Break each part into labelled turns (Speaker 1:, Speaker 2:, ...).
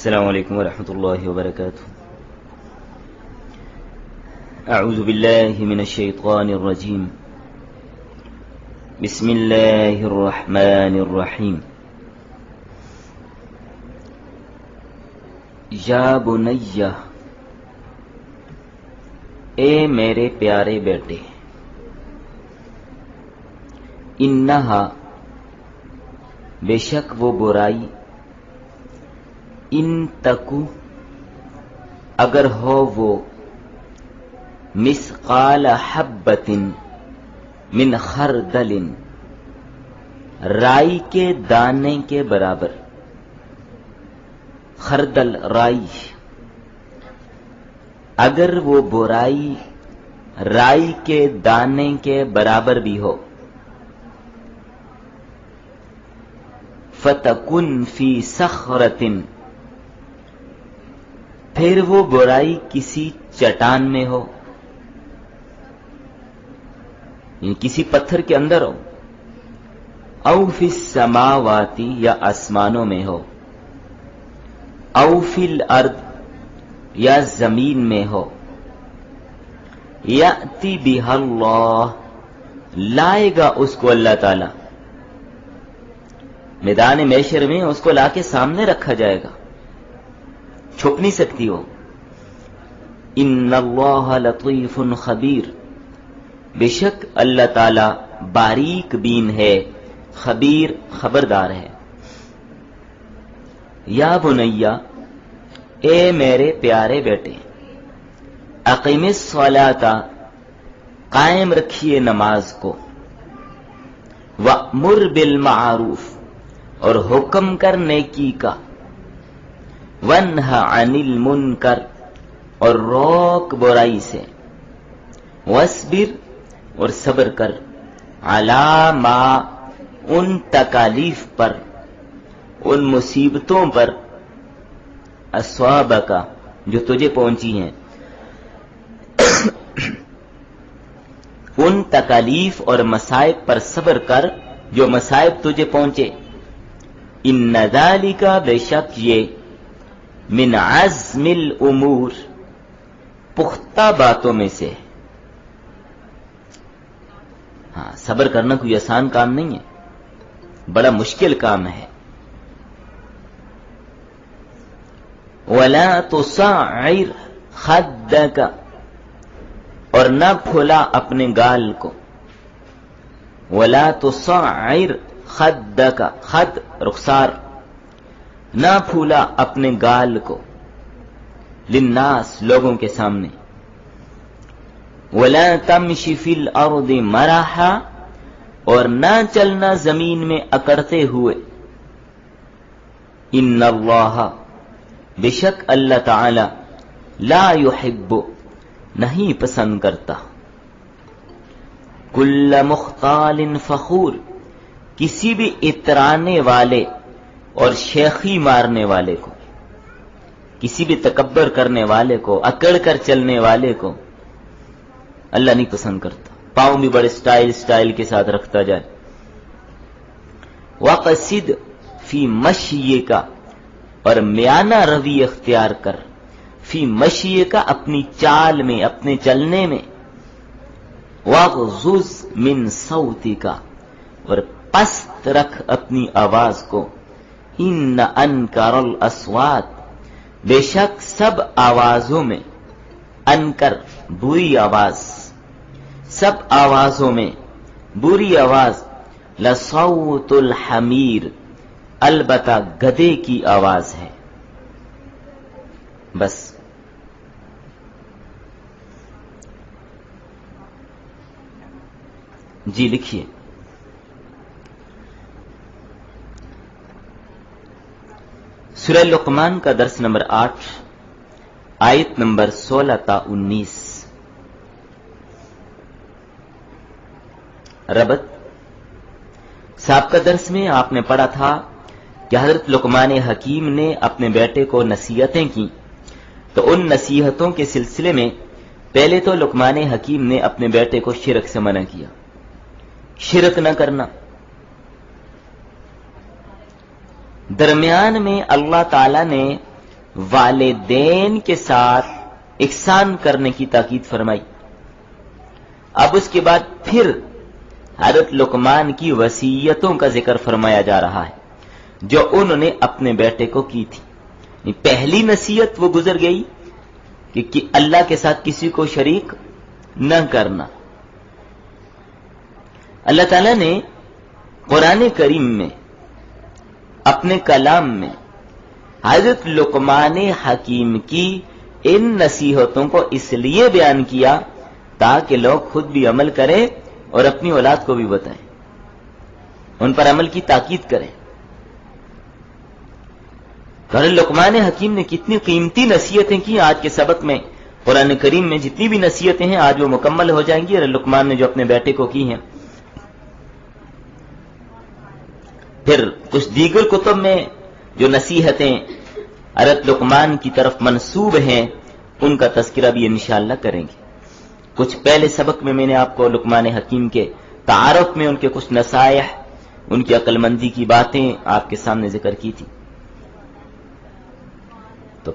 Speaker 1: السلام علیکم ورحمۃ اللہ وبرکاتہ. اعوذ باللہ من الشیطان الرجیم. بسم اللہ الرحمن الرحیم. یا بنیہ، اے میرے پیارے بیٹے، انہا، بے شک وہ برائی، ان تکو، اگر ہو وہ، مثقال حبۃ من خردل، رائی کے دانے کے برابر. خردل رائی، اگر وہ برائی رائی کے دانے کے برابر بھی ہو، فتکن فی صخرۃ، پھر وہ برائی کسی چٹان میں ہو، یعنی کسی پتھر کے اندر ہو، او فی السماوات، یا آسمانوں میں ہو، او فی الارض، یا زمین میں ہو، یأتی بہا اللہ، لائے گا اس کو اللہ تعالی، میدان محشر میں اس کو لا کے سامنے رکھا جائے گا، چھپ نہیں سکتی وہ. ان اللہ لطیف خبیر، بے شک اللہ تعالی باریک بین ہے، خبیر خبردار ہے. یا بنیہ، اے میرے پیارے بیٹے، اقیم الصلاۃ، قائم رکھیے نماز کو، وأمر بالمعروف، اور حکم کر نیکی کا، وانہا عن المنکر، اور روک برائی سے، واصبر، اور صبر کر، علی ما، ان تکالیف پر، ان مصیبتوں پر، اصابک، جو تجھے پہنچی ہیں، ان تکالیف اور مصائب پر صبر کر جو مصائب تجھے پہنچے. ان ذالک، بے شک یہ، من عزم الامور، پختہ باتوں میں سے. ہاں، صبر کرنا کوئی آسان کام نہیں ہے، بڑا مشکل کام ہے. ولا تصعر خدک، اور نہ پھولا اپنے گال کو. ولا تصعر خدک، خد رخسار، نہ پھولا اپنے گال کو، للناس، لوگوں کے سامنے. ولا تمشی فی الارض مرحا، اور نہ چلنا زمین میں اکڑتے ہوئے. ان اللہ، بے شک اللہ تعالی، لا يحب، نہیں پسند کرتا، کل مختال فخور، کسی بھی اترانے والے اور شیخی مارنے والے کو، کسی بھی تکبر کرنے والے کو، اکڑ کر چلنے والے کو اللہ نہیں پسند کرتا. پاؤں بھی بڑے سٹائل کے ساتھ رکھتا جائے. وقصد فی مشیک، اور میانہ روی اختیار کر، فی مشیک، اپنی چال میں، اپنے چلنے میں. واغضض من صوتک، اور پست رکھ اپنی آواز کو. ان انکر الاصوات، بے شک سب آوازوں میں، انکر بری آواز، سب آوازوں میں بری آواز، لصوت الحمیر، البتہ گدھے کی آواز ہے. بس. جی لکھیے. سورہ لقمان کا درس نمبر 8، آیت نمبر 16 تا 19. ربط. سابقہ درس میں آپ نے پڑھا تھا کہ حضرت لقمان حکیم نے اپنے بیٹے کو نصیحتیں کی، تو ان نصیحتوں کے سلسلے میں پہلے تو لقمان حکیم نے اپنے بیٹے کو شرک سے منع کیا، شرک نہ کرنا. درمیان میں اللہ تعالی نے والدین کے ساتھ احسان کرنے کی تاکید فرمائی۔ اب اس کے بعد پھر حضرت لقمان کی وصیتوں کا ذکر فرمایا جا رہا ہے جو انہوں نے اپنے بیٹے کو کی تھی۔ پہلی نصیحت وہ گزر گئی کہ اللہ کے ساتھ کسی کو شریک نہ کرنا۔ اللہ تعالیٰ نے قرآن کریم میں اپنے کلام میں حضرت لقمان حکیم کی ان نصیحتوں کو اس لیے بیان کیا تاکہ لوگ خود بھی عمل کریں اور اپنی اولاد کو بھی بتائیں، ان پر عمل کی تاکید کریں۔ لقمان حکیم نے کتنی قیمتی نصیحتیں کی۔ آج کے سبق میں قرآن کریم میں جتنی بھی نصیحتیں ہیں آج وہ مکمل ہو جائیں گی، اور لقمان نے جو اپنے بیٹے کو کی ہیں۔ پھر کچھ دیگر کتب میں جو نصیحتیں حضرت لقمان کی طرف منسوب ہیں ان کا تذکرہ بھی انشاءاللہ کریں گے۔ کچھ پہلے سبق میں نے آپ کو لقمان حکیم کے تعارف میں ان کے کچھ نصائح، ان کی عقل مندی کی باتیں آپ کے سامنے ذکر کی تھی۔ تو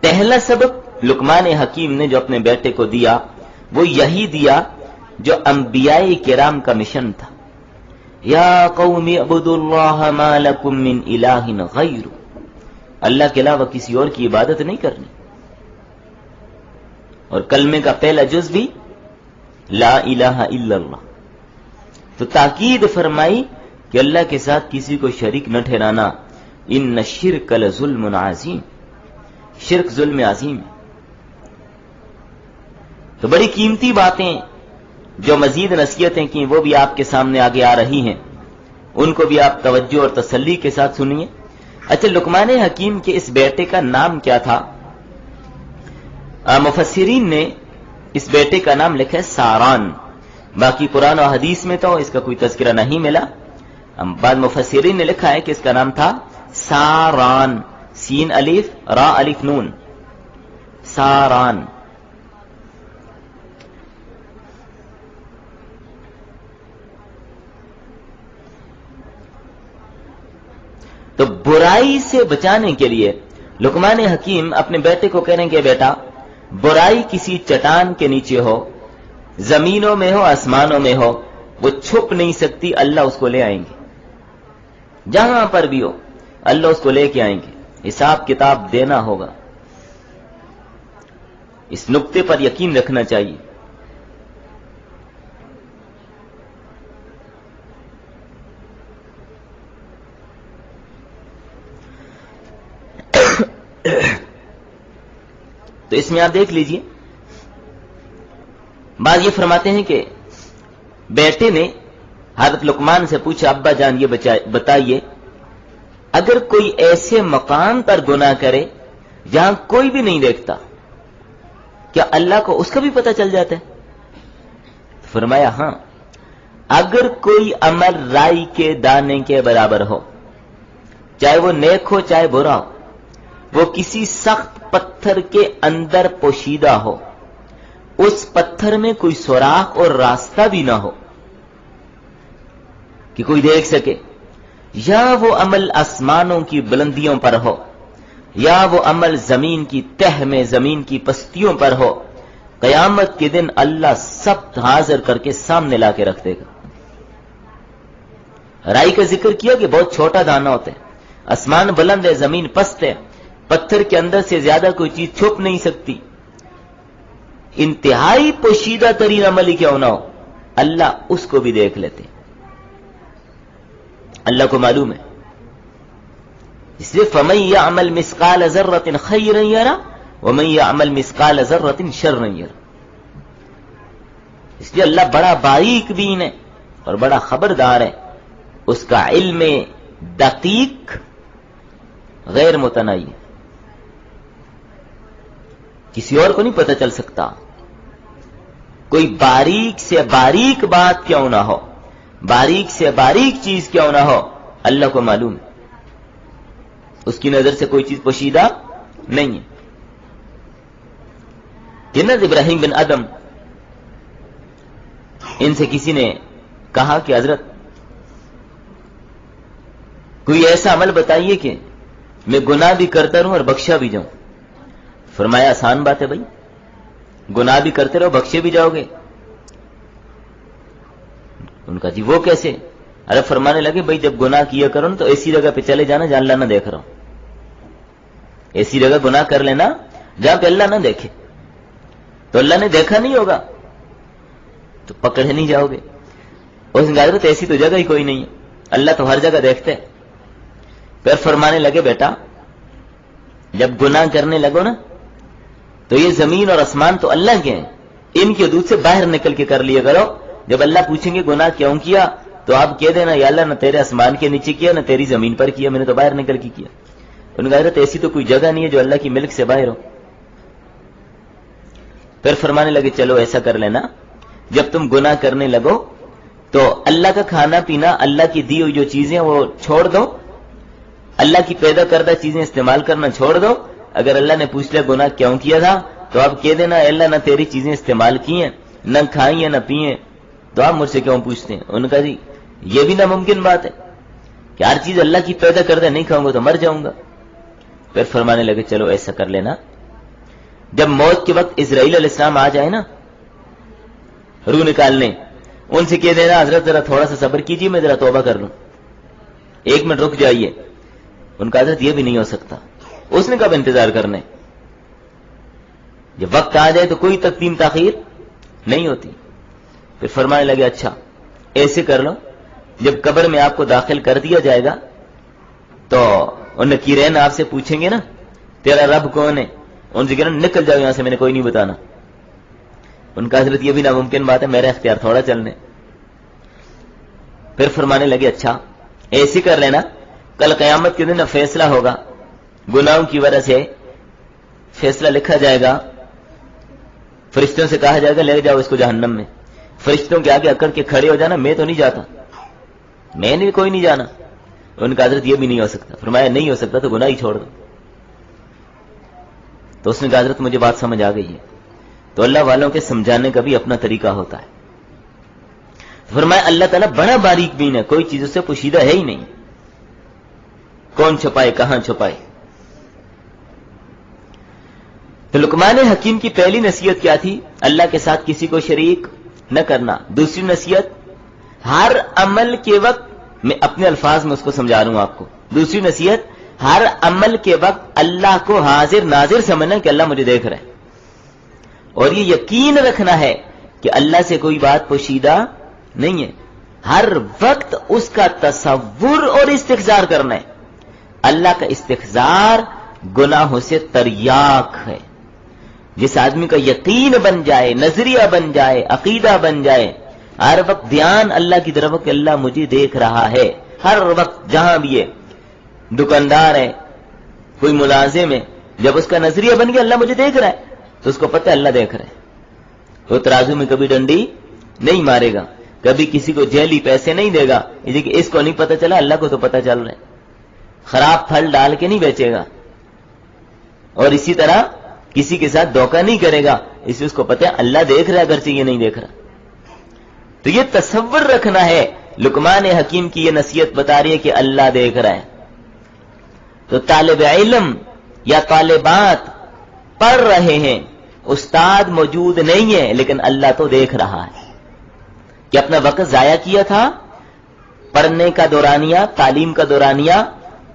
Speaker 1: پہلا سبق لقمان حکیم نے جو اپنے بیٹے کو دیا وہ یہی دیا جو انبیاء کرام کا مشن تھا، یا قوم اعبدوا اللہ ما لکم من الہ غیر، اللہ کے علاوہ کسی اور کی عبادت نہیں کرنی۔ اور کلمے کا پہلا جز بھی لا الہ الا اللہ۔ تو تاکید فرمائی کہ اللہ کے ساتھ کسی کو شریک نہ ٹھہرانا۔ ان الشرک لظلم عظیم، شرک ظلم عظیم ہے۔ تو بڑی قیمتی باتیں جو مزید نصیحتیں کی وہ بھی آپ کے سامنے آگے آ رہی ہیں، ان کو بھی آپ توجہ اور تسلی کے ساتھ سنیے۔ اچھا، لقمان حکیم کے اس بیٹے کا نام کیا تھا؟ مفسرین نے اس بیٹے کا نام لکھا ہے ساران، باقی قرآن و حدیث میں تو اس کا کوئی تذکرہ نہیں ملا۔ بعض مفسرین نے لکھا ہے کہ اس کا نام تھا ساران، سین الف را الف نون، ساران۔ تو برائی سے بچانے کے لیے لقمان حکیم اپنے بیٹے کو کہہ رہے ہیں کہ بیٹا، برائی کسی چٹان کے نیچے ہو، زمینوں میں ہو، آسمانوں میں ہو، وہ چھپ نہیں سکتی، اللہ اس کو لے آئیں گے۔ جہاں پر بھی ہو اللہ اس کو لے کے آئیں گے، حساب کتاب دینا ہوگا۔ اس نقطے پر یقین رکھنا چاہیے۔ تو اس میں آپ دیکھ لیجئے، بعض یہ فرماتے ہیں کہ بیٹے نے حضرت لقمان سے پوچھا، ابا جان یہ بتائیے، اگر کوئی ایسے مقام پر گناہ کرے جہاں کوئی بھی نہیں دیکھتا، کیا اللہ کو اس کا بھی پتہ چل جاتا ہے؟ فرمایا ہاں، اگر کوئی عمل رائی کے دانے کے برابر ہو، چاہے وہ نیک ہو چاہے برا ہو، وہ کسی سخت پتھر کے اندر پوشیدہ ہو، اس پتھر میں کوئی سوراخ اور راستہ بھی نہ ہو کہ کوئی دیکھ سکے، یا وہ عمل آسمانوں کی بلندیوں پر ہو، یا وہ عمل زمین کی تہ میں، زمین کی پستیوں پر ہو، قیامت کے دن اللہ سب حاضر کر کے سامنے لا کے رکھ دے گا۔ رائی کا ذکر کیا کہ بہت چھوٹا دانہ ہوتا ہے، آسمان بلند ہے، زمین پست ہے، پتھر کے اندر سے زیادہ کوئی چیز چھپ نہیں سکتی، انتہائی پوشیدہ ترین عمل ہی کیوں نہ ہو، اللہ اس کو بھی دیکھ لیتے، اللہ کو معلوم ہے۔ اس لیے فَمَن يَعْمَلْ مِثْقَالَ ذَرَّةٍ خَيْرًا يَرَهُ وَمَن يَعْمَلْ مِثْقَالَ ذَرَّةٍ شَرًّا يَرَهُ۔ اس لیے اللہ بڑا باریک بین ہے اور بڑا خبردار ہے، اس کا علم دقیق غیر متناہی ہے، کسی اور کو نہیں پتہ چل سکتا۔ کوئی باریک سے باریک بات کیوں نہ ہو، باریک سے باریک چیز کیوں نہ ہو، اللہ کو معلوم ہے، اس کی نظر سے کوئی چیز پوشیدہ نہیں ہے۔ جنت ابراہیم بن ادم، ان سے کسی نے کہا کہ حضرت کوئی ایسا عمل بتائیے کہ میں گناہ بھی کرتا رہوں اور بخشا بھی جاؤں. فرمایا آسان بات ہے بھائی, گناہ بھی کرتے رہو بخشے بھی جاؤ گے. ان کا جی وہ کیسے؟ ارے فرمانے لگے بھائی جب گناہ کیا کرو نا تو ایسی جگہ پہ چلے جانا جہاں اللہ نہ دیکھ رہا ہوں. ایسی جگہ گناہ کر لینا جہاں پہ اللہ نہ دیکھے, تو اللہ نے دیکھا نہیں ہوگا تو پکڑے نہیں جاؤ گے. اس نے کہا ایسی تو جگہ ہی کوئی نہیں ہے, اللہ تو ہر جگہ دیکھتے. پھر فرمانے لگے بیٹا جب گناہ کرنے لگو نا تو یہ زمین اور آسمان تو اللہ کے ہیں, ان کی حدود سے باہر نکل کے کر لیا کرو. جب اللہ پوچھیں گے گناہ کیوں کیا تو آپ کہہ دینا یا اللہ نہ تیرے آسمان کے نیچے کیا نہ تیری زمین پر کیا, میں نے تو باہر نکل کے کیا. ان کا حضرت ایسی تو کوئی جگہ نہیں ہے جو اللہ کی ملک سے باہر ہو. پھر فرمانے لگے چلو ایسا کر لینا, جب تم گناہ کرنے لگو تو اللہ کا کھانا پینا, اللہ کی دی ہوئی جو چیزیں وہ چھوڑ دو, اللہ کی پیدا کردہ چیزیں استعمال کرنا چھوڑ دو. اگر اللہ نے پوچھ لیا گناہ کیوں کیا تھا تو آپ کہہ دینا اللہ نہ تیری چیزیں استعمال کی ہیں, نہ کھائیں نہ پیئیں, تو آپ مجھ سے کیوں پوچھتے ہیں؟ ان کا جی یہ بھی ناممکن بات ہے کہ ہر چیز اللہ کی پیدا کردہ نہیں کھاؤں گا تو مر جاؤں گا. پھر فرمانے لگے چلو ایسا کر لینا, جب موت کے وقت اسرائیل علیہ السلام آ جائے نا روح نکالنے, ان سے کہہ دینا حضرت ذرا تھوڑا سا صبر کیجیے میں ذرا توبہ کر لوں, 1 منٹ رک جائیے. ان کا حضرت یہ بھی نہیں ہو سکتا, اس نے کب انتظار کرنے, جب وقت آ جائے تو کوئی تقدیم تاخیر نہیں ہوتی. پھر فرمانے لگے اچھا ایسے کر لو, جب قبر میں آپ کو داخل کر دیا جائے گا تو ان نکیرین آپ سے پوچھیں گے نا تیرا رب کون ہے, ان سے کہنا نکل جاؤ یہاں سے, میں نے کوئی نہیں بتانا. ان کا حضرت یہ بھی ناممکن بات ہے, میرا اختیار تھوڑا چلنے. پھر فرمانے لگے اچھا ایسے کر لینا, کل قیامت کے دن فیصلہ ہوگا, گناہوں کی وجہ سے فیصلہ لکھا جائے گا, فرشتوں سے کہا جائے گا لے جاؤ اس کو جہنم میں. فرشتوں کے آگے اکڑ کے کھڑے ہو جانا, میں تو نہیں جاتا, میں نے کوئی نہیں جانا. ان کا حضرت یہ بھی نہیں ہو سکتا. فرمایا نہیں ہو سکتا تو گناہ ہی چھوڑ دو. تو اس نے کہا حضرت مجھے بات سمجھ آ گئی ہے. تو اللہ والوں کے سمجھانے کا بھی اپنا طریقہ ہوتا ہے. فرمایا اللہ تعالیٰ بڑا باریک بین ہے, کوئی چیز اس سے پوشیدہ ہے ہی نہیں, کون چھپائے کہاں چھپائے. تو لقمان حکیم کی پہلی نصیحت کیا تھی؟ اللہ کے ساتھ کسی کو شریک نہ کرنا. دوسری نصیحت ہر عمل کے وقت, میں اپنے الفاظ میں اس کو سمجھا رہا ہوں آپ کو, دوسری نصیحت ہر عمل کے وقت اللہ کو حاضر ناظر سمجھنا کہ اللہ مجھے دیکھ رہا ہے, اور یہ یقین رکھنا ہے کہ اللہ سے کوئی بات پوشیدہ نہیں ہے. ہر وقت اس کا تصور اور استحضار کرنا ہے. اللہ کا استحضار گناہوں سے تریاق ہے. جس آدمی کا یقین بن جائے, نظریہ بن جائے, عقیدہ بن جائے, ہر وقت دھیان اللہ کی طرف کہ اللہ مجھے دیکھ رہا ہے, ہر وقت جہاں بھی ہے, دکاندار ہے, کوئی ملازم ہے, جب اس کا نظریہ بن گیا اللہ مجھے دیکھ رہا ہے تو اس کو پتہ ہے اللہ دیکھ رہا ہے. وہ ترازو میں کبھی ڈنڈی نہیں مارے گا, کبھی کسی کو جیلی پیسے نہیں دے گا, کہ اس کو نہیں پتہ چلا اللہ کو تو پتہ چل رہا ہے. خراب پھل ڈال کے نہیں بیچے گا, اور اسی طرح کسی کے ساتھ دھوکہ نہیں کرے گا, اس لیے اس کو پتہ ہے اللہ دیکھ رہا ہے اگرچہ یہ نہیں دیکھ رہا. تو یہ تصور رکھنا ہے. لقمان حکیم کی یہ نصیحت بتا رہی ہے کہ اللہ دیکھ رہا ہے. تو طالب علم یا طالبات پڑھ رہے ہیں, استاد موجود نہیں ہے, لیکن اللہ تو دیکھ رہا ہے کہ اپنا وقت ضائع کیا تھا, پڑھنے کا دورانیہ, تعلیم کا دورانیہ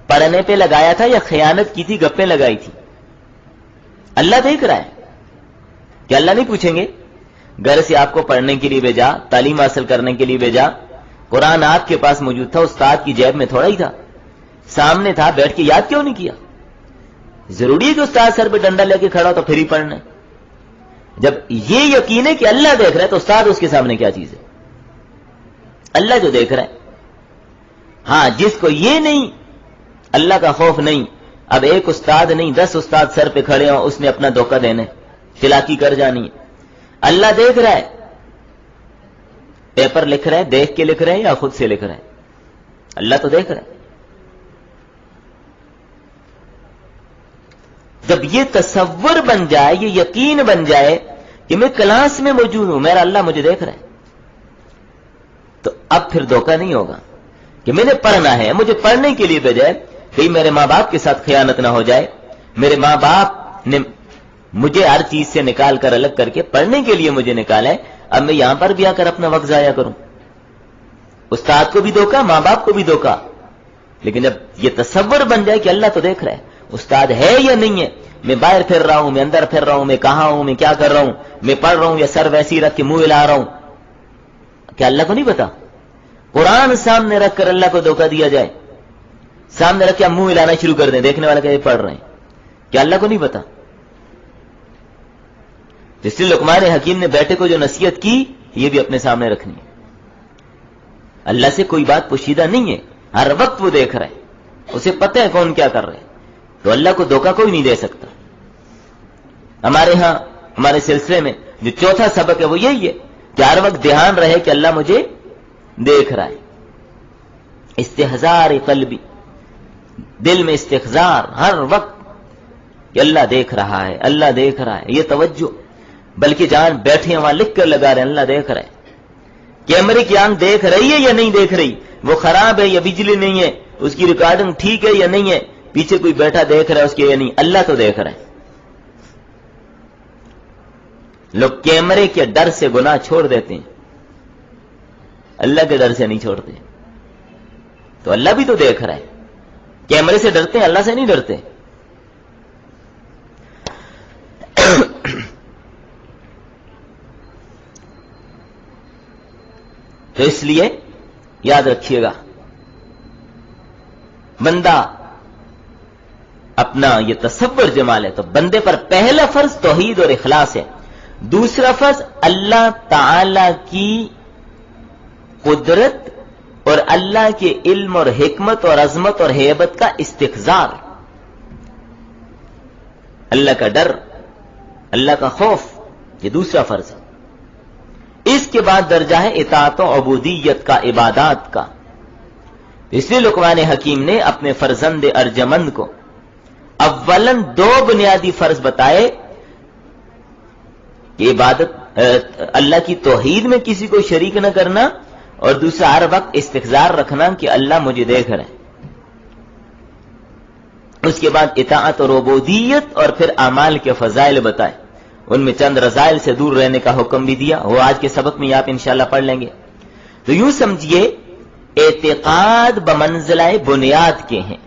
Speaker 1: پڑھنے پہ لگایا تھا یا خیانت کی تھی, گپیں لگائی تھی. اللہ دیکھ رہا ہے کہ اللہ نہیں پوچھیں گے. گھر سے آپ کو پڑھنے کے لیے بھیجا, تعلیم حاصل کرنے کے لیے بھیجا, قرآن آپ کے پاس موجود تھا, استاد کی جیب میں تھوڑا ہی تھا, سامنے تھا, بیٹھ کے یاد کیوں نہیں کیا؟ ضروری ہے کہ استاد سر پہ ڈنڈا لے کے کھڑا ہو تو پھر ہی پڑھنا ہے. جب یہ یقین ہے کہ اللہ دیکھ رہا ہے تو استاد اس کے سامنے کیا چیز ہے؟ اللہ جو دیکھ رہا ہے. ہاں جس کو یہ نہیں, اللہ کا خوف نہیں, اب ایک استاد نہیں 10 استاد سر پہ کھڑے ہوں, اس نے اپنا دھوکہ دینے, چلاکی کر جانی ہے. اللہ دیکھ رہا ہے, پیپر لکھ رہے ہیں, دیکھ کے لکھ رہے ہیں یا خود سے لکھ رہے ہیں, اللہ تو دیکھ رہا ہے. جب یہ تصور بن جائے, یہ یقین بن جائے کہ میں کلاس میں موجود ہوں, میرا اللہ مجھے دیکھ رہا ہے, تو اب پھر دھوکہ نہیں ہوگا کہ میں نے پڑھنا ہے, مجھے پڑھنے کے لیے بجائے کہیں میرے ماں باپ کے ساتھ خیانت نہ ہو جائے. میرے ماں باپ نے مجھے ہر چیز سے نکال کر الگ کر کے پڑھنے کے لیے مجھے نکالا ہے، اب میں یہاں پر بھی آ کر اپنا وقت ضائع کروں. استاد کو بھی دھوکا، ماں باپ کو بھی دھوکا. لیکن جب یہ تصور بن جائے کہ اللہ تو دیکھ رہا ہے، استاد ہے یا نہیں ہے، میں باہر پھر رہا ہوں، میں اندر پھر رہا ہوں، میں کہاں ہوں، میں کیا کر رہا ہوں، میں پڑھ رہا ہوں یا سر ویسی رکھ کے منہ ہلا رہا ہوں، کیا اللہ کو نہیں پتا؟ قرآن سامنے رکھ کر اللہ کو دھوکہ دیا جائے، سامنے رکھ کے ہم منہ ہلانا شروع کر دیں، دیکھنے والا کہ یہ پڑھ رہے ہیں، کیا اللہ کو نہیں پتا؟ اس لیے لقمان حکیم نے بیٹے کو جو نصیحت کی یہ بھی اپنے سامنے رکھنی ہے. اللہ سے کوئی بات پوشیدہ نہیں ہے، ہر وقت وہ دیکھ رہا ہے، اسے پتہ ہے کون کیا کر رہے ہیں، تو اللہ کو دھوکہ کوئی نہیں دے سکتا. ہمارے ہاں ہمارے سلسلے میں جو چوتھا سبق ہے وہ یہی ہے کہ ہر وقت دھیان رہے کہ اللہ مجھے دیکھ رہا ہے. استحضار قلبی، دل میں استحضار ہر وقت کہ اللہ دیکھ رہا ہے، اللہ دیکھ رہا ہے، یہ توجہ. بلکہ جان بیٹھے ہیں وہاں لکھ کر لگا رہے ہیں اللہ دیکھ رہا ہے. کیمرے کی آنکھ دیکھ رہی ہے یا نہیں دیکھ رہی، وہ خراب ہے یا بجلی نہیں ہے، اس کی ریکارڈنگ ٹھیک ہے یا نہیں ہے، پیچھے کوئی بیٹھا دیکھ رہا ہے اس کے یا نہیں، اللہ تو دیکھ رہا ہے. لوگ کیمرے کے ڈر سے گناہ چھوڑ دیتے ہیں، اللہ کے ڈر سے نہیں چھوڑتے. تو اللہ بھی تو دیکھ رہا ہے. کیمرے سے ڈرتے ہیں، اللہ سے نہیں ڈرتے. تو اس لیے یاد رکھیے گا، بندہ اپنا یہ تصور جما لے تو بندے پر پہلا فرض توحید اور اخلاص ہے. دوسرا فرض اللہ تعالی کی قدرت اور اللہ کے علم اور حکمت اور عظمت اور ہیبت کا استحضار، اللہ کا ڈر، اللہ کا خوف، یہ دوسرا فرض ہے. اس کے بعد درجہ ہے اطاعت و عبودیت کا، عبادات کا. اس لیے لقمان حکیم نے اپنے فرزند ارجمند کو اولاً دو بنیادی فرض بتائے کہ عبادت اللہ کی توحید میں کسی کو شریک نہ کرنا، اور دوسرا ہر وقت استحضار رکھنا کہ اللہ مجھے دیکھ رہا ہے. اس کے بعد اطاعت اور عبودیت اور پھر اعمال کے فضائل بتائے، ان میں چند رذائل سے دور رہنے کا حکم بھی دیا، وہ آج کے سبق میں آپ انشاءاللہ پڑھ لیں گے. تو یوں سمجھیے اعتقاد بمنزلہ بنیاد کے ہیں،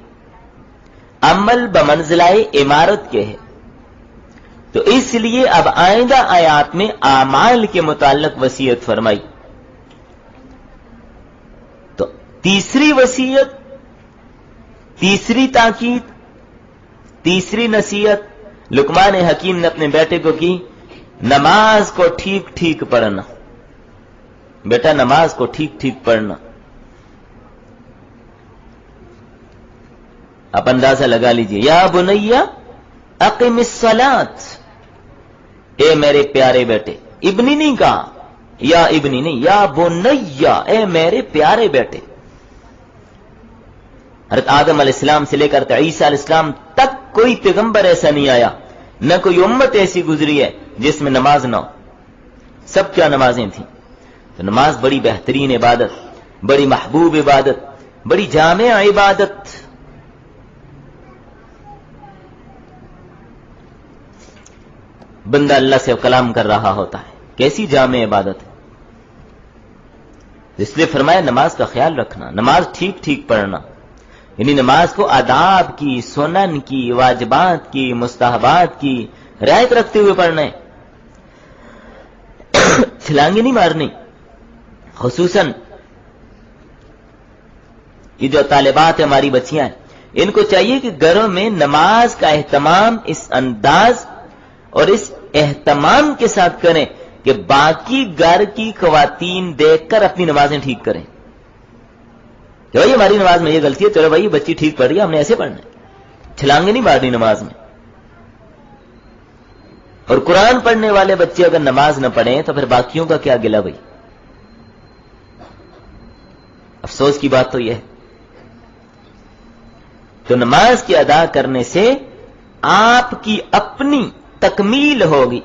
Speaker 1: عمل بمنزلہ عمارت کے ہیں. تو اس لیے اب آئندہ آیات میں اعمال کے متعلق وصیت فرمائی. تو تیسری وصیت، تیسری تاکید، تیسری نصیحت لقمان حکیم نے اپنے بیٹے کو کی، نماز کو ٹھیک ٹھیک پڑھنا. بیٹا نماز کو ٹھیک ٹھیک پڑھنا. آپ اندازہ لگا لیجئے، یا بنیا اقم الصلاۃ، اے میرے پیارے بیٹے. ابنی نہیں کہا، یا ابنی نہیں، یا بنیا، اے میرے پیارے بیٹے. حضرت آدم علیہ السلام سے لے کر عیسیٰ علیہ السلام تک کوئی پیغمبر ایسا نہیں آیا، نہ کوئی امت ایسی گزری ہے جس میں نماز نہ ہو. سب کیا نمازیں تھیں. تو نماز بڑی بہترین عبادت، بڑی محبوب عبادت، بڑی جامع عبادت. بندہ اللہ سے کلام کر رہا ہوتا ہے، کیسی جامع عبادت ہے. اس لیے فرمایا نماز کا خیال رکھنا، نماز ٹھیک ٹھیک پڑھنا، یعنی نماز کو آداب کی، سنن کی، واجبات کی، مستحبات کی رعایت رکھتے ہوئے پڑھنا ہے. چھلانگیں نہیں مارنی. خصوصاً یہ جو طالبات ہیں، ہماری بچیاں ہیں، ان کو چاہیے کہ گھروں میں نماز کا اہتمام اس انداز اور اس اہتمام کے ساتھ کریں کہ باقی گھر کی خواتین دیکھ کر اپنی نمازیں ٹھیک کریں کہ بھائی ہماری نماز میں یہ غلطی ہے، چلو بھائی بچی ٹھیک پڑھ رہی ہے، ہم نے ایسے پڑھنا ہے. چھلانگیں نہیں مارنی نماز میں. اور قرآن پڑھنے والے بچے اگر نماز نہ پڑھیں تو پھر باقیوں کا کیا گلہ بھائی. افسوس کی بات تو یہ ہے. تو نماز کی ادا کرنے سے آپ کی اپنی تکمیل ہوگی.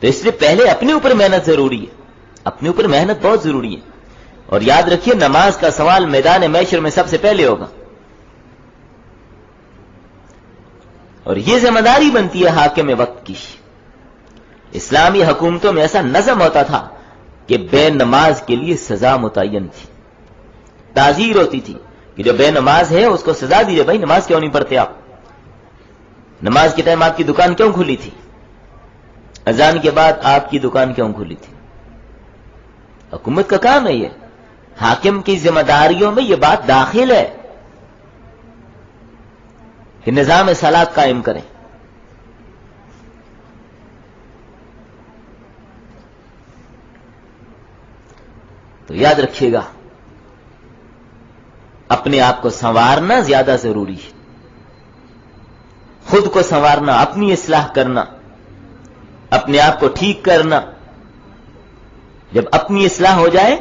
Speaker 1: تو اس لیے پہلے اپنے اوپر محنت ضروری ہے، اپنے اوپر محنت بہت ضروری ہے. اور یاد رکھیے نماز کا سوال میدان محشر میں سب سے پہلے ہوگا. اور یہ ذمہ داری بنتی ہے حاکم وقت کی. اسلامی حکومتوں میں ایسا نظم ہوتا تھا کہ بے نماز کے لیے سزا متعین تھی، تعزیر ہوتی تھی کہ جو بے نماز ہے اس کو سزا دیجیے. بھائی نماز کیوں نہیں پڑھتے آپ؟ نماز کے ٹائم آپ کی دکان کیوں کھلی تھی؟ اذان کے بعد آپ کی دکان کیوں کھلی تھی؟ حکومت کا کام ہے یہ، حاکم کی ذمہ داریوں میں یہ بات داخل ہے کہ نظام صلاۃ قائم کریں. تو یاد رکھیے گا، اپنے آپ کو سنوارنا زیادہ ضروری ہے. خود کو سنوارنا، اپنی اصلاح کرنا، اپنے آپ کو ٹھیک کرنا. جب اپنی اصلاح ہو جائے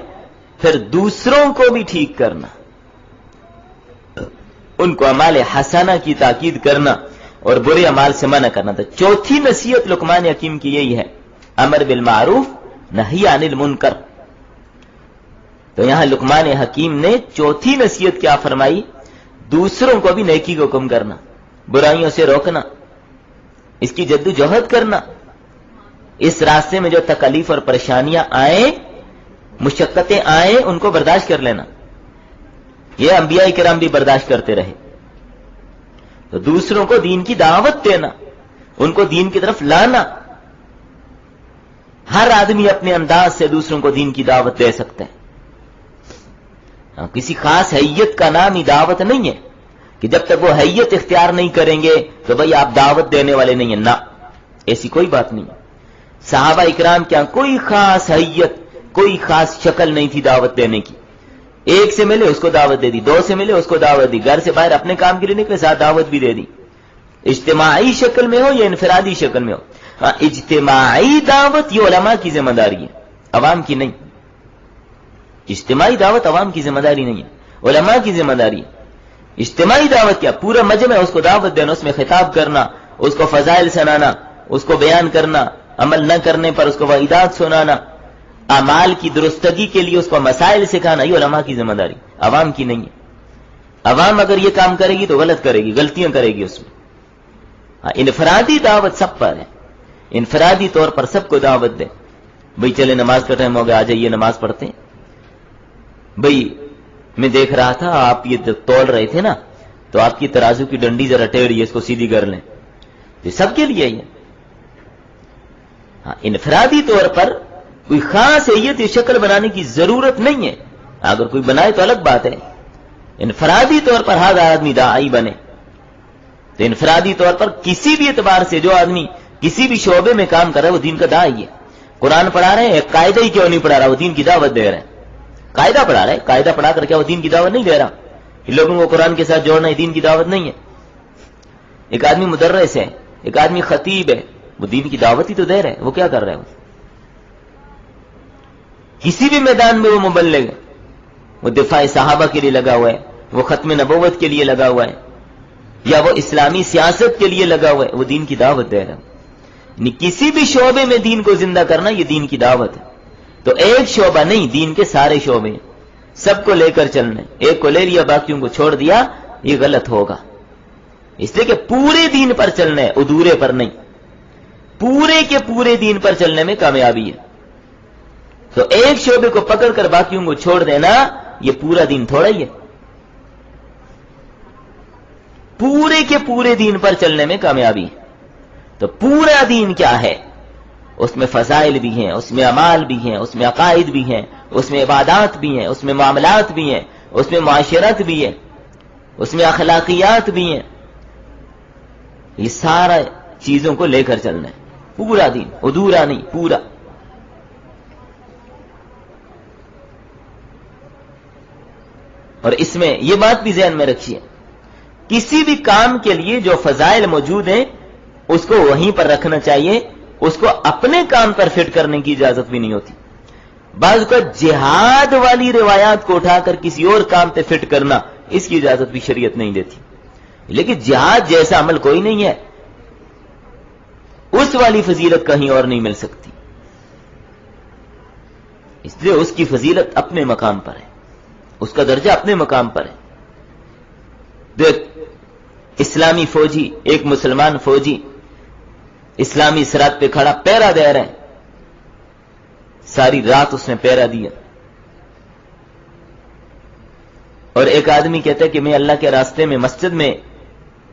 Speaker 1: پھر دوسروں کو بھی ٹھیک کرنا، ان کو اعمال حسنہ کی تاکید کرنا اور برے اعمال سے منع کرنا تھا. چوتھی نصیحت لقمان حکیم کی یہی ہے، امر بالمعروف نہی عن المنکر. تو یہاں لقمان حکیم نے چوتھی نصیحت کیا فرمائی؟ دوسروں کو بھی نیکی کو حکم کرنا، برائیوں سے روکنا، اس کی جدوجہد کرنا. اس راستے میں جو تکلیف اور پریشانیاں آئیں، مشقتیں آئیں، ان کو برداشت کر لینا. یہ انبیاء کرام بھی برداشت کرتے رہے. تو دوسروں کو دین کی دعوت دینا، ان کو دین کی طرف لانا. ہر آدمی اپنے انداز سے دوسروں کو دین کی دعوت دے سکتا ہے. کسی خاص حیت کا نام ہی دعوت نہیں ہے کہ جب تک وہ حیت اختیار نہیں کریں گے تو بھئی آپ دعوت دینے والے نہیں ہیں. نہ، ایسی کوئی بات نہیں ہے. صحابہ اکرام کیا کوئی خاص حیت، کوئی خاص شکل نہیں تھی دعوت دینے کی. ایک سے ملے اس کو دعوت دے دی، دو سے ملے اس کو دعوت دی، گھر سے باہر اپنے کام کے لیے نکلے ساتھ دعوت بھی دے دی. اجتماعی شکل میں ہو یا انفرادی شکل میں ہو. اجتماعی دعوت یہ علماء کی ذمہ داری ہے، عوام کی نہیں. اجتماعی دعوت عوام کی ذمہ داری نہیں ہے، علماء کی ذمہ داری ہے. اجتماعی دعوت کیا؟ پورا مجمع ہے اس کو دعوت دینا، اس میں خطاب کرنا، اس کو فضائل سنانا، اس کو بیان کرنا، عمل نہ کرنے پر اس کو وعیدات سنانا، اعمال کی درستگی کے لیے اس کو مسائل سکھانا. یہ علماء کی ذمہ داری، عوام کی نہیں ہے. عوام اگر یہ کام کرے گی تو غلط کرے گی، غلطیاں کرے گی اس میں. انفرادی دعوت سب پر ہے، انفرادی طور پر سب کو دعوت دے. بھئی چلے نماز کا ٹائم ہو گیا، آ جائیے نماز پڑھتے ہیں. بھئی میں دیکھ رہا تھا آپ یہ توڑ رہے تھے نا، تو آپ کی ترازو کی ڈنڈی ذرا ٹیڑھی ہے، اس کو سیدھی کر لیں. یہ سب کے لیے ہے. انفرادی طور پر کوئی خاص حیت یا شکل بنانے کی ضرورت نہیں ہے. اگر کوئی بنائے تو الگ بات ہے. انفرادی طور پر ہر آدمی داعی بنے. تو انفرادی طور پر کسی بھی اعتبار سے جو آدمی کسی بھی شعبے میں کام کر رہا ہے وہ دین کا داعی ہے. قرآن پڑھا رہے ہیں، قاعدہ ہی کیوں نہیں پڑھا رہا؟ وہ دین کی دعوت دے رہے ہیں. قاعدہ پڑھا رہے ہیں، قاعدہ پڑھا کر کیا وہ دین کی دعوت نہیں دے رہا؟ لوگوں کو قرآن کے ساتھ جوڑنا یہ دین کی دعوت نہیں ہے. ایک آدمی مدرس ہے، ایک آدمی خطیب ہے، وہ دین کی دعوت ہی تو دے رہے ہیں. وہ کیا کر رہے ہیں؟ کسی بھی میدان میں وہ مبلغ ہے، وہ دفاع صحابہ کے لیے لگا ہوا ہے، وہ ختم نبوت کے لیے لگا ہوا ہے، یا وہ اسلامی سیاست کے لیے لگا ہوا ہے، وہ دین کی دعوت دے رہا ہے. یعنی کسی بھی شعبے میں دین کو زندہ کرنا یہ دین کی دعوت ہے. تو ایک شعبہ نہیں، دین کے سارے شعبے ہیں، سب کو لے کر چلنا ہے. ایک کو لے لیا باقیوں کو چھوڑ دیا، یہ غلط ہوگا. اس لیے کہ پورے دین پر چلنا ہے، ادھورے پر نہیں. پورے کے پورے دین پر چلنے میں کامیابی ہے. تو ایک شعبے کو پکڑ کر باقیوں کو چھوڑ دینا یہ پورا دین تھوڑا ہی ہے. پورے کے پورے دین پر چلنے میں کامیابی ہے. تو پورا دین کیا ہے؟ اس میں فضائل بھی ہیں، اس میں اعمال بھی ہیں، اس میں عقائد بھی ہیں، اس میں عبادات بھی ہیں، اس میں معاملات بھی ہیں، اس میں معاشرت بھی ہے، اس میں اخلاقیات بھی ہیں. یہ سارا چیزوں کو لے کر چلنا ہے. پورا دین، ادھورا نہیں، پورا. اور اس میں یہ بات بھی ذہن میں رکھیے، کسی بھی کام کے لیے جو فضائل موجود ہیں اس کو وہیں پر رکھنا چاہیے. اس کو اپنے کام پر فٹ کرنے کی اجازت بھی نہیں ہوتی. بعض کو جہاد والی روایات کو اٹھا کر کسی اور کام پہ فٹ کرنا، اس کی اجازت بھی شریعت نہیں دیتی. لیکن جہاد جیسا عمل کوئی نہیں ہے، اس والی فضیلت کہیں اور نہیں مل سکتی. اس لیے اس کی فضیلت اپنے مقام پر ہے، اس کا درجہ اپنے مقام پر ہے. دیکھ اسلامی فوجی، ایک مسلمان فوجی اسلامی سرحد پہ کھڑا پہرا دے رہے ہیں، ساری رات اس نے پہرا دیا، اور ایک آدمی کہتا ہے کہ میں اللہ کے راستے میں مسجد میں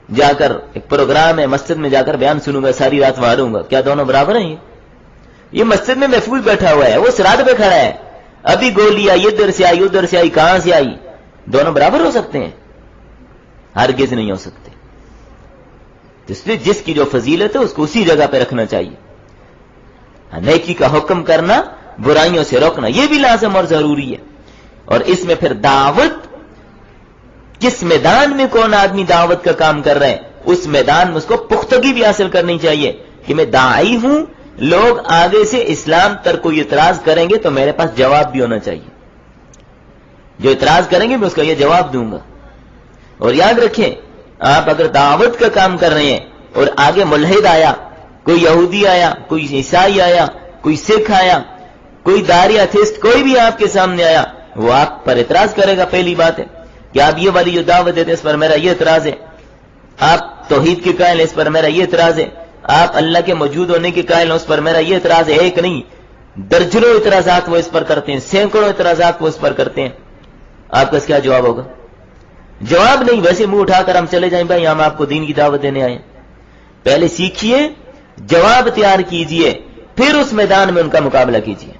Speaker 1: جا کر، ایک پروگرام ہے مسجد میں جا کر بیان سنوں گا، ساری رات وہاں رہوں گا۔ کیا دونوں برابر ہیں؟ یہ مسجد میں محفوظ بیٹھا ہوا ہے، وہ سرحد پہ کھڑا ہے، ابھی گولی آئی، ادھر سے آئی ادھر سے آئی، کہاں سے آئی؟ دونوں برابر ہو سکتے ہیں؟ ہرگز نہیں ہو سکتے۔ اس لیے جس کی جو فضیلت ہے اس کو اسی جگہ پہ رکھنا چاہیے۔ نیکی کا حکم کرنا، برائیوں سے روکنا، یہ بھی لازم اور ضروری ہے۔ اور اس میں پھر دعوت، کس میدان میں کون آدمی دعوت کا کام کر رہے ہیں، اس میدان میں اس کو پختگی بھی حاصل کرنی چاہیے کہ میں داعی ہوں، لوگ آگے سے اسلام پر کوئی اعتراض کریں گے تو میرے پاس جواب بھی ہونا چاہیے، جو اعتراض کریں گے میں اس کا یہ جواب دوں گا۔ اور یاد رکھیں، آپ اگر دعوت کا کام کر رہے ہیں اور آگے ملحد آیا، کوئی یہودی آیا، کوئی عیسائی آیا، کوئی سکھ آیا، کوئی داری ایتھسٹ، کوئی بھی آپ کے سامنے آیا، وہ آپ پر اعتراض کرے گا۔ پہلی بات ہے کہ آپ یہ والی جو دعوت دیتے ہیں اس پر میرا یہ اعتراض ہے، آپ توحید کے قائل ہیں اس پر میرا یہ اعتراض ہے، آپ اللہ کے موجود ہونے کے قائل ہیں اس پر میرا یہ اعتراض ہے۔ ایک نہیں، درجنوں اعتراضات وہ اس پر کرتے ہیں، سینکڑوں اعتراضات وہ اس پر کرتے ہیں۔ آپ کا کیا جواب ہوگا؟ جواب نہیں، ویسے منہ اٹھا کر ہم چلے جائیں بھائی ہم آپ کو دین کی دعوت دینے آئے ہیں۔ پہلے سیکھیے، جواب تیار کیجئے، پھر اس میدان میں ان کا مقابلہ کیجئے۔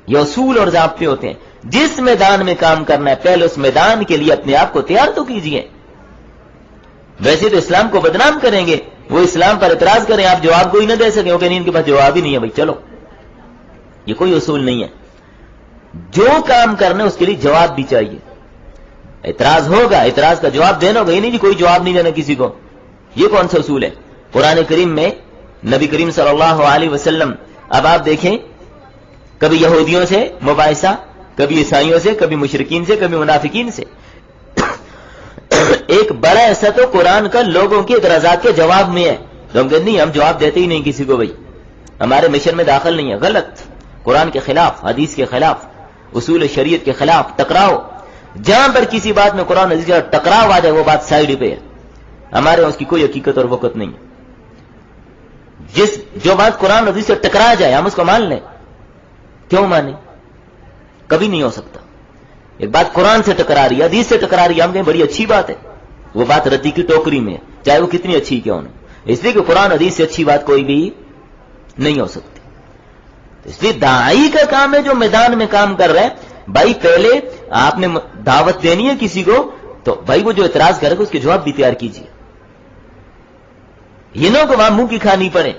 Speaker 1: یہ اصول اور ضابطے ہوتے ہیں۔ جس میدان میں کام کرنا ہے پہلے اس میدان کے لیے اپنے آپ کو تیار تو کیجئے۔ ویسے تو اسلام کو بدنام کریں گے، وہ اسلام پر اعتراض کریں، آپ جواب کوئی نہ دے سکیں، وہ کہیں ان کے پاس جواب ہی نہیں ہے، بھائی چلو، یہ کوئی اصول نہیں ہے۔ جو کام کرنا ہے اس کے لیے جواب بھی چاہیے۔ اعتراض ہوگا، اعتراض کا جواب دینا ہوگا، یہ نہیں جی کوئی جواب نہیں دینا کسی کو، یہ کون سا اصول ہے؟ قرآن کریم میں نبی کریم صلی اللہ علیہ وسلم، اب آپ دیکھیں، کبھی یہودیوں سے مباحثہ، کبھی عیسائیوں سے، کبھی مشرکین سے، کبھی منافقین سے۔ ایک بڑا ایسا تو قرآن کا لوگوں کے اعتراضات کے جواب میں ہے، تو ہم کہتے نہیں، ہم جواب دیتے ہی نہیں کسی کو، بھائی ہمارے مشن میں داخل نہیں ہے۔ غلط، قرآن کے خلاف، حدیث کے خلاف، اصول شریعت کے خلاف ٹکراؤ۔ جہاں پر کسی بات میں قرآن حدیث کا ٹکراؤ آ جائے وہ بات سائڈ پہ ہے، ہمارے اس کی کوئی حقیقت اور وقت نہیں ہے۔ جو بات قرآن حدیث سے ٹکرا جائے ہم اس کو مان لیں، کیوں مانیں؟ کبھی نہیں ہو سکتا۔ ایک بات قرآن سے ٹکرا رہی ہے، حدیث سے ٹکرا رہی ہے، ہم کہیں بڑی اچھی بات ہے، وہ بات ردی کی ٹوکری میں ہے، چاہے وہ کتنی اچھی کیوں نہ، اس لیے کہ قرآن حدیث سے اچھی بات کوئی بھی نہیں ہو سکتی۔ اس لیے داعی کا کام ہے جو میدان میں کام کر رہے ہیں، بھائی پہلے آپ نے دعوت دینی ہے کسی کو تو بھائی وہ جو اعتراض کرے گا اس کے جواب بھی تیار کیجیے، یہ نہ کہ وہاں منہ کی کھانی پڑے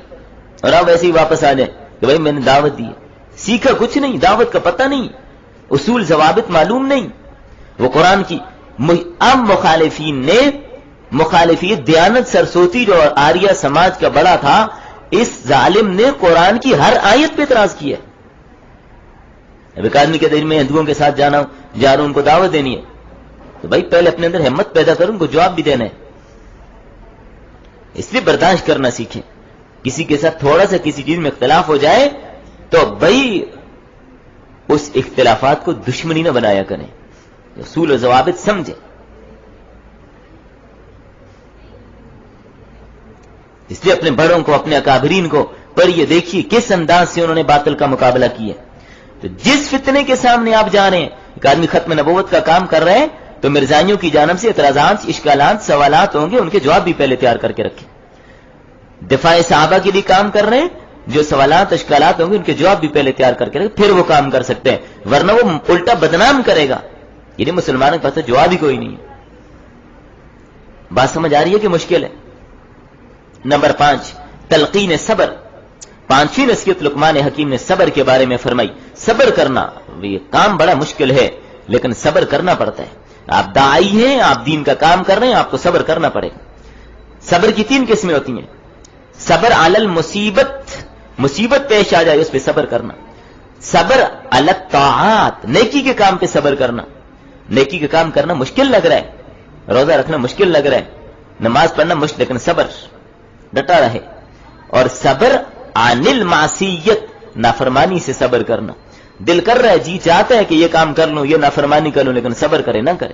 Speaker 1: اور آپ ویسے ہی واپس آ جائیں کہ بھائی میں نے دعوت دی، سیکھا کچھ نہیں، دعوت کا پتہ نہیں، اصول ضوابط معلوم نہیں۔ وہ قرآن کی اب مخالفین نے، مخالفی دیانت سرسوتی جو آریہ سماج کا بڑا تھا، اس ظالم نے قرآن کی ہر آیت پہ اعتراض کیا۔ اب ایک آدمی کے دل میں ہندوؤں کے ساتھ جا رہا ہوں ان کو دعوت دینی ہے، تو بھائی پہلے اپنے اندر ہمت پیدا کروں، ان کو جواب بھی دینا ہے۔ اس لیے برداشت کرنا سیکھیں، کسی کے ساتھ تھوڑا سا کسی چیز میں اختلاف ہو جائے تو بھائی اس اختلافات کو دشمنی نہ بنایا کریں، اصول و ضوابط سمجھیں۔ اس لیے اپنے بڑوں کو، اپنے اکابرین کو پڑھیے، دیکھیے کس انداز سے انہوں نے باطل کا مقابلہ کیا۔ تو جس فتنے کے سامنے آپ جا رہے ہیں، ایک آدمی ختم نبوت کا کام کر رہے ہیں تو مرزائیوں کی جانب سے اعتراضات، اشکالات، سوالات ہوں گے، ان کے جواب بھی پہلے تیار کر کے رکھیں۔ دفاع صحابہ کے لیے کام کر رہے ہیں، جو سوالات، اشکالات ہوں گے ان کے جواب بھی پہلے تیار کر کے رکھیں، پھر وہ کام کر سکتے ہیں، ورنہ وہ الٹا بدنام کرے گا، یعنی مسلمانوں کے پاس جواب ہی کوئی نہیں ہے۔ بات سمجھ آ رہی ہے کہ مشکل ہے؟ نمبر 5، تلقین صبر۔ 5ویں نصیحت لقمان حکیم نے صبر کے بارے میں فرمائی۔ صبر کرنا، یہ کام بڑا مشکل ہے لیکن صبر کرنا پڑتا ہے۔ آپ داعی ہیں، آپ دین کا کام کر رہے ہیں، آپ کو صبر کرنا پڑے گا۔ صبر کی 3 قسمیں ہوتی ہیں۔ صبر علی المصیبت، مصیبت پیش آ جائے اس پہ صبر کرنا۔ صبر علی الطاعات، نیکی کے کام پہ صبر کرنا۔ نیکی کا کام کرنا مشکل لگ رہا ہے، روزہ رکھنا مشکل لگ رہا ہے، نماز پڑھنا مشکل، لیکن صبر، ڈٹا رہے۔ اور صبر عن المعصیت، نافرمانی سے صبر کرنا۔ دل کر رہا ہے، جی چاہتا ہے کہ یہ کام کر لوں، یہ نافرمانی کر لوں، لیکن صبر کرے نہ کرے۔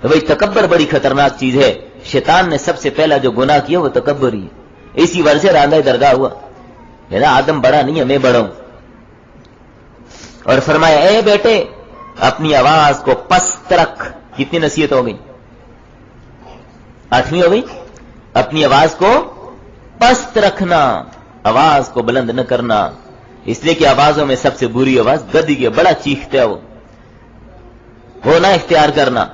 Speaker 1: تو بھائی تکبر بڑی خطرناک چیز ہے. شیطان نے سب سے پہلا جو گناہ کیا وہ تکبر ہی ہے. اسی وجہ سے راندہ درگاہ ہوا. میرا آدم بڑا نہیں ہے، میں بڑا ہوں. اور فرمایا اے بیٹے اپنی آواز کو پست رکھ. کتنی نصیحت ہو گئی؟ 8ویں ہو گئی. اپنی آواز کو پست رکھنا، آواز کو بلند نہ کرنا. اس لیے کہ آوازوں میں سب سے بری آواز گدی کی. بڑا چیختا ہے وہ نہ اختیار کرنا.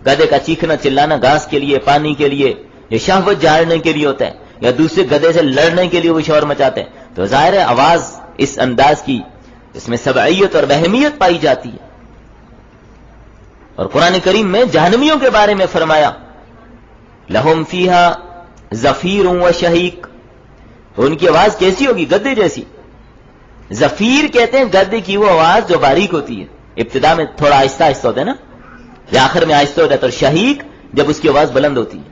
Speaker 1: گدے کا چیخنا چلانا گھاس کے لیے، پانی کے لیے، یہ شہوت جاڑنے کے لیے ہوتا ہے، یا دوسرے گدے سے لڑنے کے لیے وہ شور مچاتے ہیں. تو ظاہر ہے آواز اس انداز کی، اس میں سبعیت اور بہمیت پائی جاتی ہے. اور قرآن کریم میں جہنمیوں کے بارے میں فرمایا لہم فیہا زفیر و شہیق. ان کی آواز کیسی ہوگی؟ گدے جیسی. زفیر کہتے ہیں گدے کی وہ آواز جو باریک ہوتی ہے، ابتدا میں تھوڑا آہستہ آہستہ ہوتا ہے نا، یا آخر میں آہستہ ہوتا ہے. اور شہیق جب اس کی آواز بلند ہوتی ہے.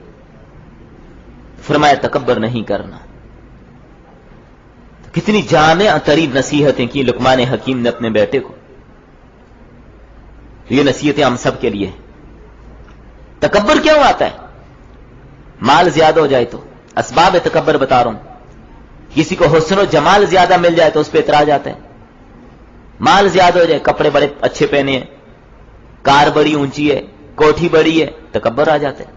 Speaker 1: فرمایا تکبر نہیں کرنا. کتنی جامع ترین نصیحتیں کی لقمان حکیم نے اپنے بیٹے کو. یہ نصیحتیں ہم سب کے لیے ہیں. تکبر کیوں آتا ہے؟ مال زیادہ ہو جائے تو. اسباب تکبر بتا رہا ہوں. کسی کو حسن و جمال زیادہ مل جائے تو اس پہ اعتراض آتا ہے. مال زیادہ ہو جائے، کپڑے بڑے اچھے پہنے ہیں، کار بڑی اونچی ہے، کوٹھی بڑی ہے، تکبر آ جاتا ہے.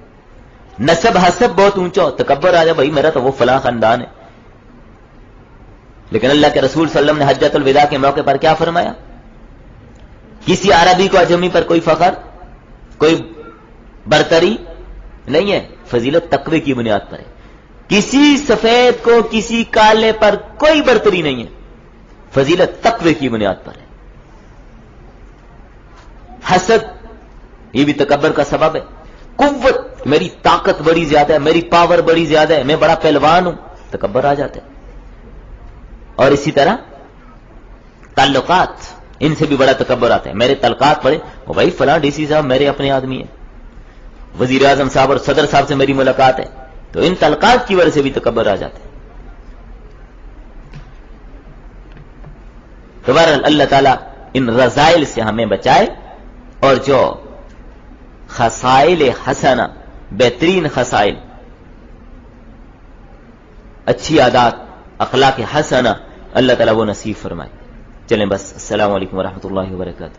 Speaker 1: نسب حسب بہت اونچا ہو، تکبر آ جائے، بھائی میرا تو وہ فلاں خاندان ہے. لیکن اللہ کے رسول صلی اللہ علیہ وسلم نے حجۃ الوداع کے موقع پر کیا فرمایا؟ کسی عربی کو اجمی پر کوئی فخر، کوئی برتری نہیں ہے. فضیلت تقوی کی بنیاد پر ہے. کسی سفید کو کسی کالے پر کوئی برتری نہیں ہے. فضیلت تقوی کی بنیاد پر ہے. حسد یہ بھی تکبر کا سبب ہے. قوت، میری طاقت بڑی زیادہ ہے، میری پاور بڑی زیادہ ہے، میں بڑا پہلوان ہوں، تکبر آ جاتا ہے. اور اسی طرح تعلقات، ان سے بھی بڑا تکبر آتا ہے. میرے تعلقات بڑے، وہ بھائی فلاں ڈی سی صاحب میرے اپنے آدمی ہیں، وزیر اعظم صاحب اور صدر صاحب سے میری ملاقات ہے. تو ان تعلقات کی وجہ سے بھی تکبر آ جاتا ہے. تو بہرحال اللہ تعالیٰ ان رذائل سے ہمیں بچائے، اور جو خصائل حسنہ، بہترین خصائل، اچھی عادات، اخلاق حسنہ، اللہ تعالیٰ وہ نصیب فرمائے. چلیں بس. السلام علیکم ورحمۃ اللہ وبرکاتہ.